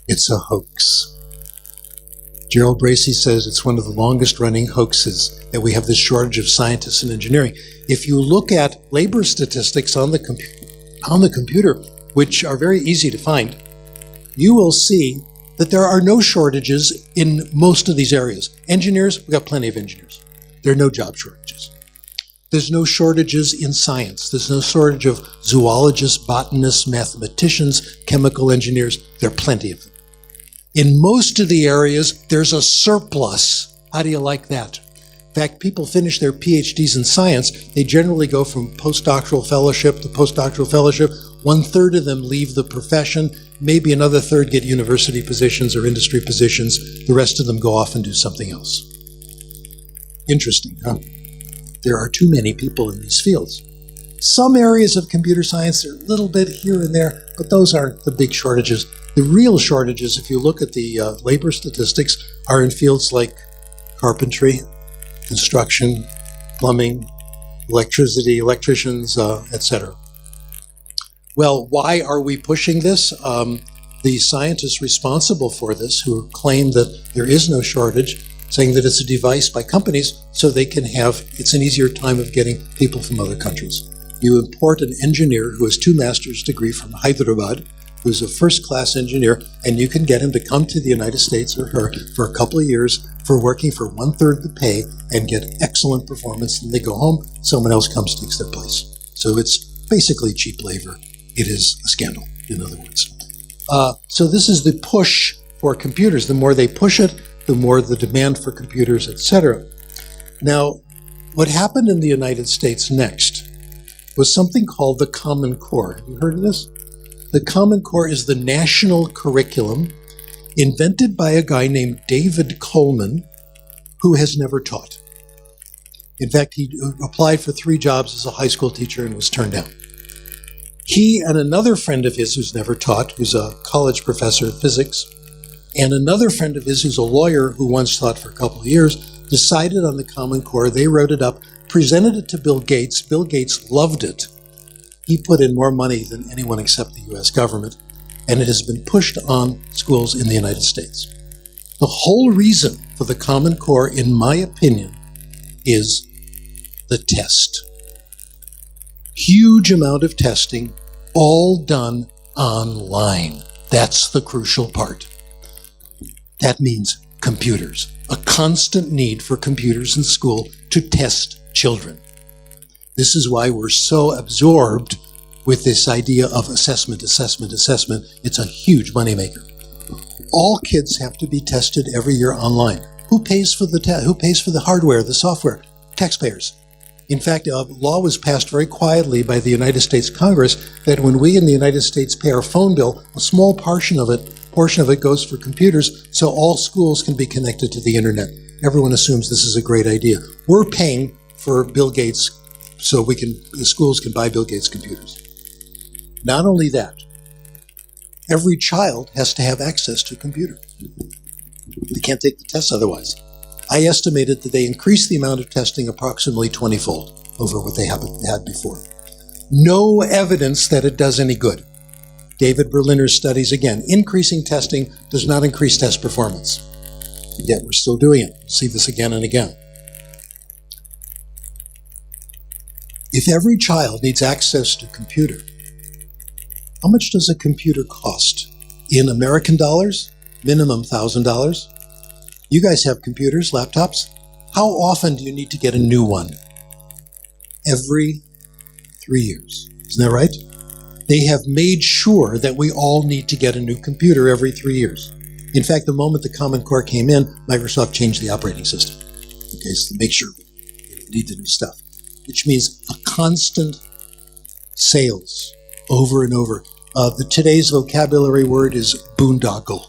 It's a hoax. Gerald Bracey says it's one of the longest running hoaxes that we have this shortage of scientists and engineering. If you look at labor statistics on the computer, which are very easy to find, you will see that there are no shortages in most of these areas. Engineers, we've got plenty of engineers. There are no job shortages. There's no shortages in science. There's no shortage of zoologists, botanists, mathematicians, chemical engineers. There are plenty of them. In most of the areas, there's a surplus. How do you like that? In fact, people finish their PhDs in science. They generally go from postdoctoral fellowship to postdoctoral fellowship. 1/3 of them leave the profession. Maybe another third get university positions or industry positions. The rest of them go off and do something else. Interesting, huh? There are too many people in these fields. Some areas of computer science are a little bit here and there, but those aren't the big shortages. The real shortages, if you look at the labor statistics, are in fields like carpentry, construction, plumbing, electricity, electricians, etc. Well, why are we pushing this? The scientists responsible for this, who claim that there is no shortage, saying that it's a device by companies so they can have, it's an easier time of getting people from other countries. You import an engineer who has 2 master's degree from Hyderabad, who's a first-class engineer, and you can get him to come to the United States or her for a couple of years for working for 1/3 the pay and get excellent performance. And they go home, someone else comes, takes their place. So it's basically cheap labor. It is a scandal, in other words. So this is the push for computers. The more they push it, the more the demand for computers, etc. Now, what happened in the United States next was something called the Common Core. Have you heard of this? The Common Core is the national curriculum invented by a guy named David Coleman, who has never taught. In fact, he applied for 3 jobs as a high school teacher and was turned down. He and another friend of his who's never taught, who's a college professor of physics, and another friend of his who's a lawyer who once taught for a couple of years, decided on the Common Core. They wrote it up, presented it to Bill Gates. Bill Gates loved it. He put in more money than anyone except the US government, and it has been pushed on schools in the United States. The whole reason for the Common Core, in my opinion, is the test. Huge amount of testing, all done online. That's the crucial part. That means computers. A constant need for computers in school to test children. This is why we're so absorbed with this idea of assessment. It's a huge moneymaker. All kids have to be tested every year online. Who pays for the hardware, the software? Taxpayers. In fact, a law was passed very quietly by the United States Congress that when we in the United States pay our phone bill, a small portion of it goes for computers, so all schools can be connected to the internet. Everyone assumes this is a great idea. We're paying for Bill Gates so the schools can buy Bill Gates computers. Not only that, every child has to have access to a computer. They can't take the tests otherwise. I estimated that they increased the amount of testing approximately 20-fold over what they had before. No evidence that it does any good. David Berliner's studies, again, increasing testing does not increase test performance. Yet we're still doing it. We'll see this again and again. If every child needs access to a computer, how much does a computer cost? In American dollars, minimum $1,000. You guys have computers, laptops. How often do you need to get a new one? Every 3 years. Isn't that right? They have made sure that we all need to get a new computer every 3 years. In fact, the moment the Common Core came in, Microsoft changed the operating system. Okay, so to make sure we need the new stuff. Which means a constant sales over and over. Today's vocabulary word is boondoggle,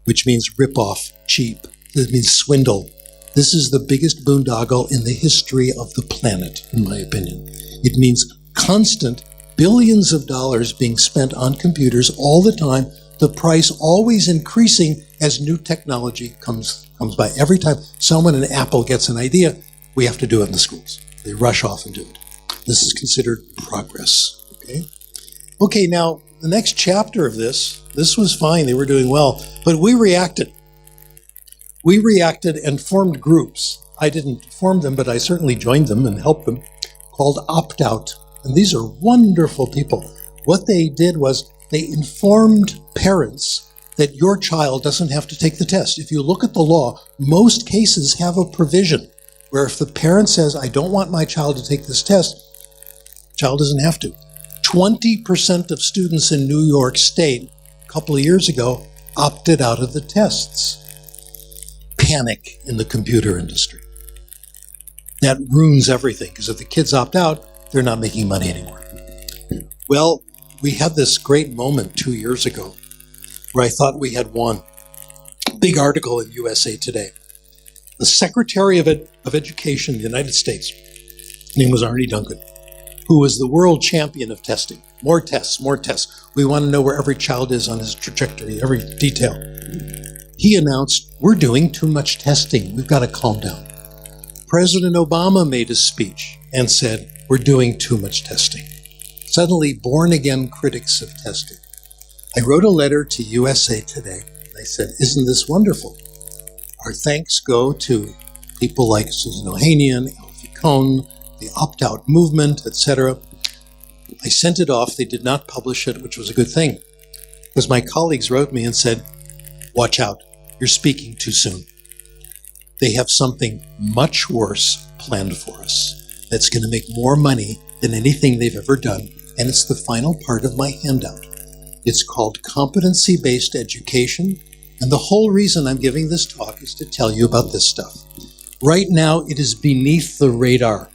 which means rip-off, cheap. It means swindle. This is the biggest boondoggle in the history of the planet, in my opinion. It means constant billions of dollars being spent on computers all the time, the price always increasing as new technology comes by. Every time someone in Apple gets an idea, we have to do it in the schools. They rush off and do it. This is considered progress. Okay, now the next chapter of this was fine. They were doing well, but we reacted. We reacted and formed groups. I didn't form them, but I certainly joined them and helped them, called Opt-out. And these are wonderful people. What they did was they informed parents that your child doesn't have to take the test. If you look at the law, most cases have a provision where if the parent says, I don't want my child to take this test, the child doesn't have to. 20% of students in New York State a couple of years ago opted out of the tests. Panic in the computer industry. That ruins everything, because if the kids opt out, they're not making money anymore. Well, we had this great moment 2 years ago where I thought we had won. Big article in USA Today. The Secretary of Education in the United States, his name was Arne Duncan, who was the world champion of testing. More tests, more tests. We want to know where every child is on his trajectory, every detail. He announced, we're doing too much testing. We've got to calm down. President Obama made a speech and said, we're doing too much testing. Suddenly, born-again critics of testing. I wrote a letter to USA Today. I said, isn't this wonderful? Our thanks go to people like Susan Ohanian, Alfie Kohn, the opt-out movement, etc. I sent it off. They did not publish it, which was a good thing, because my colleagues wrote me and said, watch out, you're speaking too soon. They have something much worse planned for us that's going to make more money than anything they've ever done, and it's the final part of my handout. It's called Competency-Based Education, and the whole reason I'm giving this talk is to tell you about this stuff. Right now, it is beneath the radar.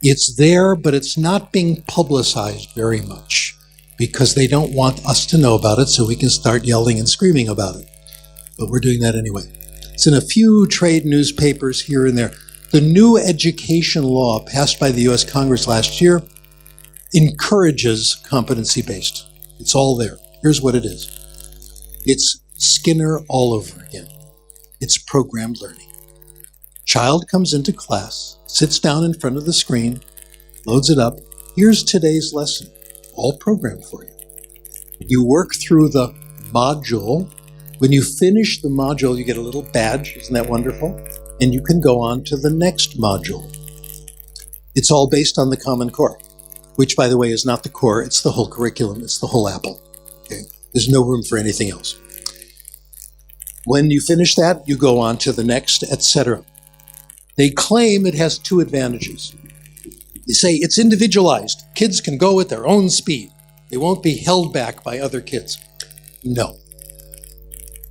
It's there, but it's not being publicized very much because they don't want us to know about it so we can start yelling and screaming about it. But we're doing that anyway. It's in a few trade newspapers here and there. The new education law passed by the U.S. Congress last year encourages competency-based. It's all there. Here's what it is. It's Skinner all over again. It's programmed learning. Child comes into class, sits down in front of the screen, loads it up. Here's today's lesson, all programmed for you. You work through the module. When you finish the module, you get a little badge. Isn't that wonderful? And you can go on to the next module. It's all based on the Common Core, which, by the way, is not the core. It's the whole curriculum. It's the whole apple. Okay? There's no room for anything else. When you finish that, you go on to the next, etc. They claim it has two advantages. They say it's individualized. Kids can go at their own speed. They won't be held back by other kids. No.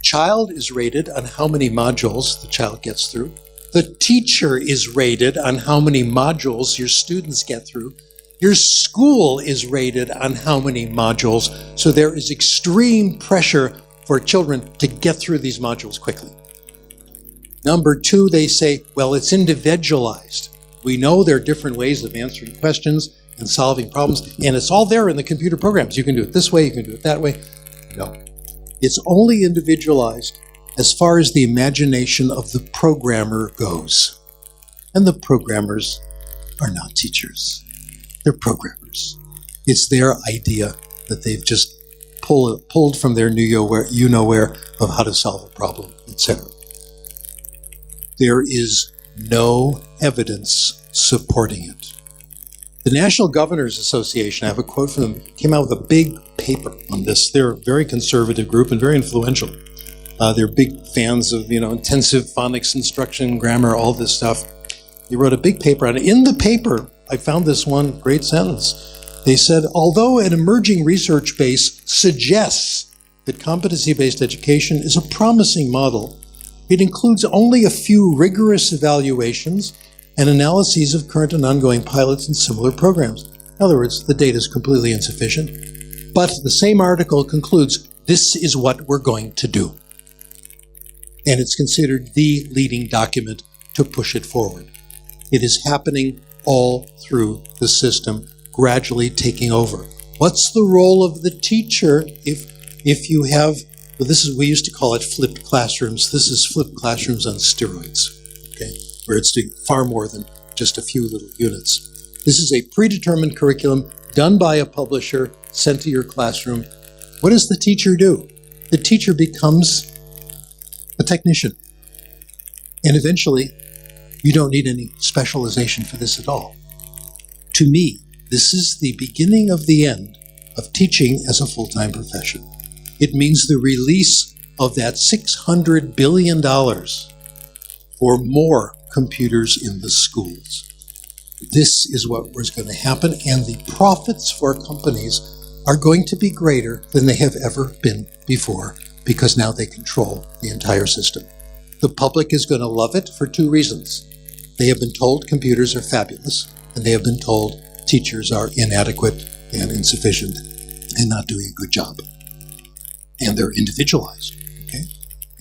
Child is rated on how many modules the child gets through. The teacher is rated on how many modules your students get through. Your school is rated on how many modules. So there is extreme pressure for children to get through these modules quickly. Number two, they say, well, it's individualized. We know there are different ways of answering questions and solving problems, and it's all there in the computer programs. You can do it this way, you can do it that way. No. It's only individualized as far as the imagination of the programmer goes. And the programmers are not teachers. They're programmers. It's their idea that they've just pulled from their you-know-where of how to solve a problem, etc. There is no evidence supporting it. The National Governors Association, I have a quote from them, came out with a big paper on this. They're a very conservative group and very influential. They're big fans of, intensive phonics instruction, grammar, all this stuff. They wrote a big paper on it. In the paper, I found this one great sentence. They said, although an emerging research base suggests that competency-based education is a promising model, it includes only a few rigorous evaluations and analyses of current and ongoing pilots and similar programs. In other words, the data is completely insufficient. But the same article concludes, this is what we're going to do. And it's considered the leading document to push it forward. It is happening all through the system, gradually taking over. What's the role of the teacher if you have, we used to call it flipped classrooms. This is flipped classrooms on steroids, okay, where it's doing far more than just a few little units. This is a predetermined curriculum done by a publisher, sent to your classroom. What does the teacher do? The teacher becomes a technician. And eventually, you don't need any specialization for this at all. To me, this is the beginning of the end of teaching as a full-time profession. It means the release of that $600 billion for more computers in the schools. This is what was going to happen, and the profits for companies are going to be greater than they have ever been before, because now they control the entire system. The public is going to love it for two reasons. They have been told computers are fabulous, and they have been told teachers are inadequate and insufficient and not doing a good job. And they're individualized, okay?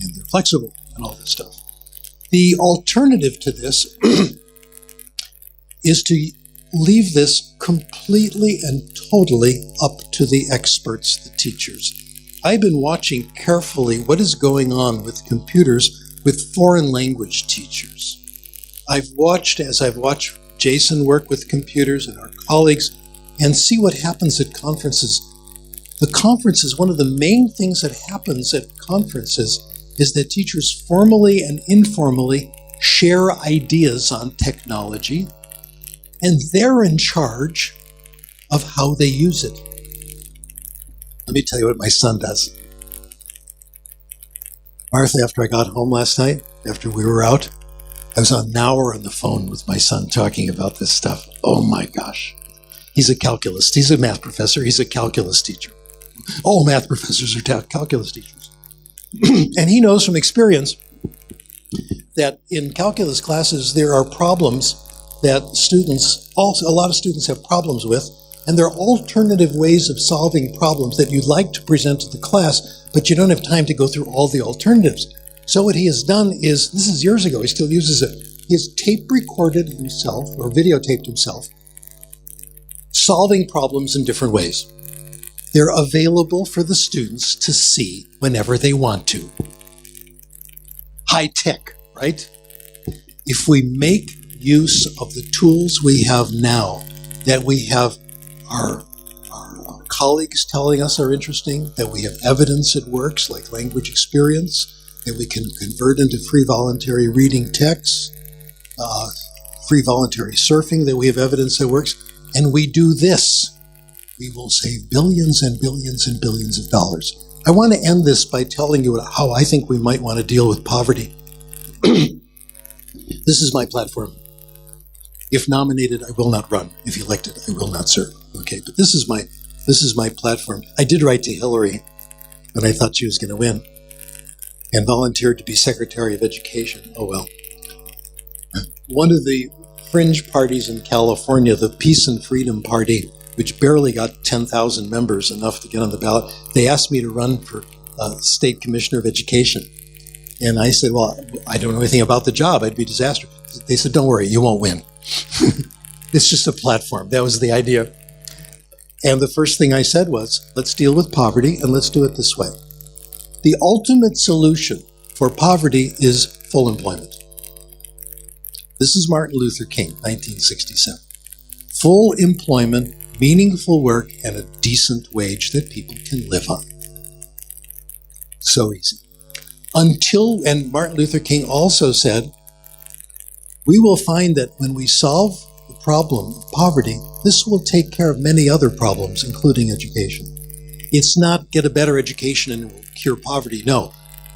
And they're flexible and all this stuff. The alternative to this is to leave this completely and totally up to the experts, the teachers. I've been watching carefully what is going on with computers with foreign language teachers. I've watched Jason work with computers and our colleagues and see what happens at conferences. The conferences, one of the main things that happens at conferences is that teachers formally and informally share ideas on technology, and they're in charge of how they use it. Let me tell you what my son does. Martha, after I got home last night, after we were out, I was an hour on the phone with my son talking about this stuff. Oh my gosh. He's a calculus. He's a math professor. He's a calculus teacher. All math professors are calculus teachers. And he knows from experience that in calculus classes, there are problems that a lot of students have problems with, and there are alternative ways of solving problems that you'd like to present to the class, but you don't have time to go through all the alternatives. So what he has done is, this is years ago, he still uses it, he has tape recorded himself, or videotaped himself, solving problems in different ways. They're available for the students to see whenever they want to. High tech, right? if we make use of the tools we have now, that we have our colleagues telling us are interesting, that we have evidence it works, like language experience, that we can convert into free voluntary reading texts, free voluntary surfing, that we have evidence that works, and we do this, we will save billions and billions and billions of dollars. I want to end this by telling you how I think we might want to deal with poverty. This is my platform. If nominated, I will not run. If elected, I will not serve. Okay, but this is my platform. I did write to Hillary when I thought she was going to win, and volunteered to be Secretary of Education. Oh well. One of the fringe parties in California, the Peace and Freedom Party, which barely got 10,000 members, enough to get on the ballot, they asked me to run for State Commissioner of Education. And I said, well, I don't know anything about the job. I'd be disastrous. They said, don't worry, you won't win. It's just a platform. That was the idea. And the first thing I said was, let's deal with poverty, and let's do it this way. The ultimate solution for poverty is full employment. This is Martin Luther King, 1967. Full employment, meaningful work, and a decent wage that people can live on. So easy. And Martin Luther King also said, we will find that when we solve the problem of poverty, this will take care of many other problems, including education. It's not get a better education and it will cure poverty. No,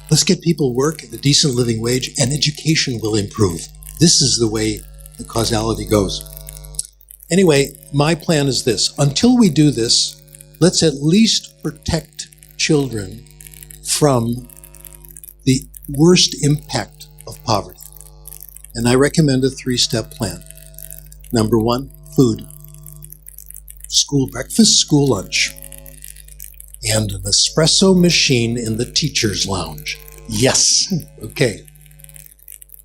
let's get people work at a decent living wage and education will improve. This is the way the causality goes. Anyway, my plan is this. Until we do this, let's at least protect children from the worst impact of poverty. And I recommend a 3-step plan. Number 1, food. School breakfast, school lunch. And an espresso machine in the teacher's lounge. Yes. Okay.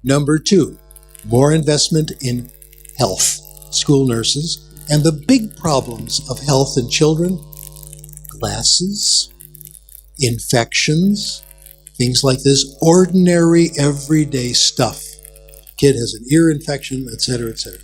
Number 2, more investment in health. School nurses, and the big problems of health in children, glasses, infections, things like this, ordinary everyday stuff. Kid has an ear infection, etc., etc.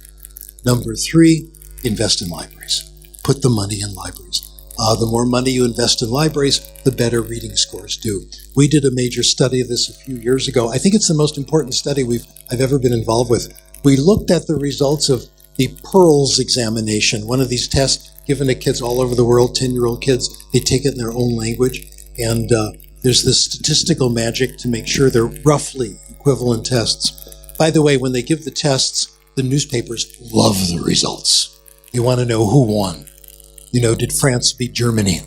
Number 3, invest in libraries. Put the money in libraries. The more money you invest in libraries, the better reading scores do. We did a major study of this a few years ago. I think it's the most important study I've ever been involved with. We looked at the results of the PEARLS examination, one of these tests given to kids all over the world, 10-year-old kids. They take it in their own language, and there's this statistical magic to make sure they're roughly equivalent tests. By the way, when they give the tests, the newspapers love the results. They want to know who won. You know, did France beat Germany?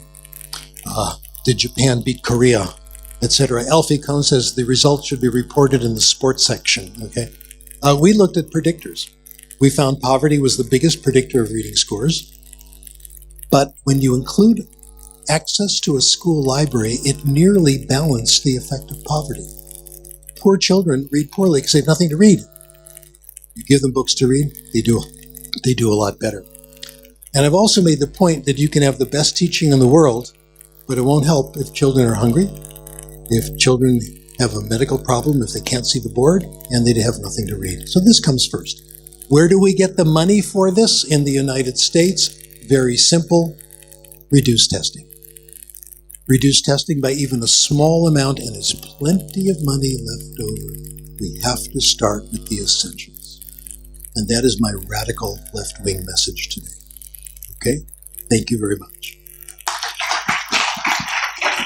Did Japan beat Korea? Etc. Alfie Kohn says the results should be reported in the sports section, okay? We looked at predictors. We found poverty was the biggest predictor of reading scores. But when you include access to a school library, it nearly balanced the effect of poverty. Poor children read poorly because they have nothing to read. You give them books to read, they do a lot better. And I've also made the point that you can have the best teaching in the world, but it won't help if children are hungry, if children have a medical problem, if they can't see the board, and they have nothing to read. So this comes first. Where do we get the money for this in the United States? Very simple, reduce testing. Reduce testing by even a small amount, and there's plenty of money left over. We have to start with the essentials. And that is my radical left-wing message today. Okay? Thank you very much.